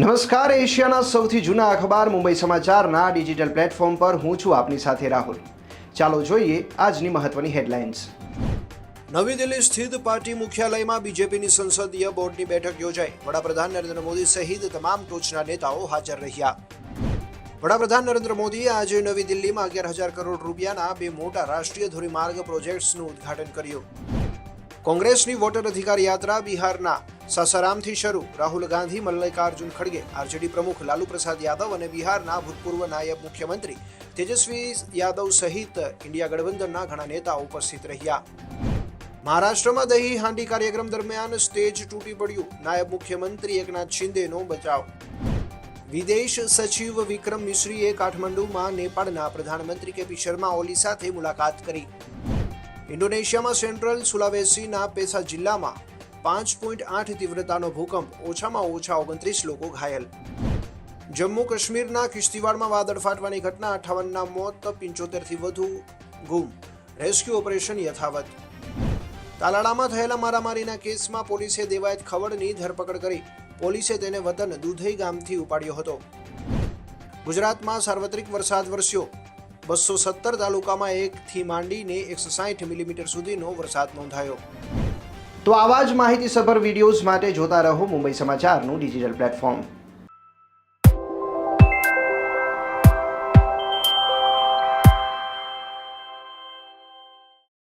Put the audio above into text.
નમસ્કાર, એશિયાના સૌથી જૂના અખબાર મુંબઈ સમાચારના ડિજિટલ પ્લેટફોર્મ પર હું છું આપની સાથે રાહુલ. ચાલો જોઈએ આજની મહત્વની હેડલાઇન્સ. નવી દિલ્હી સ્થિત પાર્ટી મુખ્યાલયમાં બીજેપીની સંસદીય બોર્ડની બેઠક યોજાઈ. વડાપ્રધાન નરેન્દ્ર મોદી સહિત તમામ ટોચના નેતાઓ હાજર રહ્યા. વડાપ્રધાન નરેન્દ્ર મોદીએ આજે નવી દિલ્હીમાં 11,000 કરોડ રૂપિયાના બે મોટા રાષ્ટ્રીય ધોરીમાર્ગ પ્રોજેક્ટ્સનું ઉદ્ઘાટન કર્યું. કોંગ્રેસની વોટર અધિકાર યાત્રા બિહારના સાસારામથી શરૂ. રાહુલ ગાંધી, મલ્લિકાર્જુન ખડગે, આરજેડી પ્રમુખ લાલુ પ્રસાદ યાદવ અને બિહારના ભૂતપૂર્વ નાયબ મુખ્યમંત્રી તેજસ્વી યાદવ સહિત ઇન્ડિયા ગઠબંધનના ઘણા નેતાઓ ઉપસ્થિત રહ્યા. મહારાષ્ટ્રમાં દહીં હાંડી કાર્યક્રમ દરમિયાન સ્ટેજ તૂટી પડ્યું. નાયબ મુખ્યમંત્રી એકનાથ શિંદેનો બચાવ. વિદેશ સચિવ વિક્રમ મિશ્રીએ કાઠમંડુમાં નેપાળના પ્રધાનમંત્રી કેપી શર્મા ઓલી સાથે મુલાકાત કરી. ઇન્ડોનેશિયામાં સેન્ટ્રલ સુલાવેસીના પેસા જિલ્લામાં 5.8 તીવ્રતાનો ભૂકંપ, ઓછામાં ઓછા 29 લોકો ઘાયલ. જમ્મુ કાશ્મીરના કિશ્તીવાડમાં વાદળ ફાટવાની ઘટના, 58ના મોત, 75થી વધુ ગુમ. રેસ્ક્યુ ઓપરેશન યથાવત. તાલાળામાં થયેલા મારામારીના કેસમાં પોલીસે દેવાયત ખવડની ધરપકડ કરી. પોલીસે તેને વતન દુધઈ ગામથી ઉપાડ્યો હતો. ગુજરાતમાં સાર્વત્રિક વરસાદ વરસ્યો. 217 તાલુકામાં 1થી માંડીને 160 મિલીમીટર સુધીનો વરસાદ નોંધાયો. તો આવા જ માહિતીસભર વિડીયોઝ માટે જોતા રહો મુંબઈ સમાચારનું ડિજિટલ પ્લેટફોર્મ.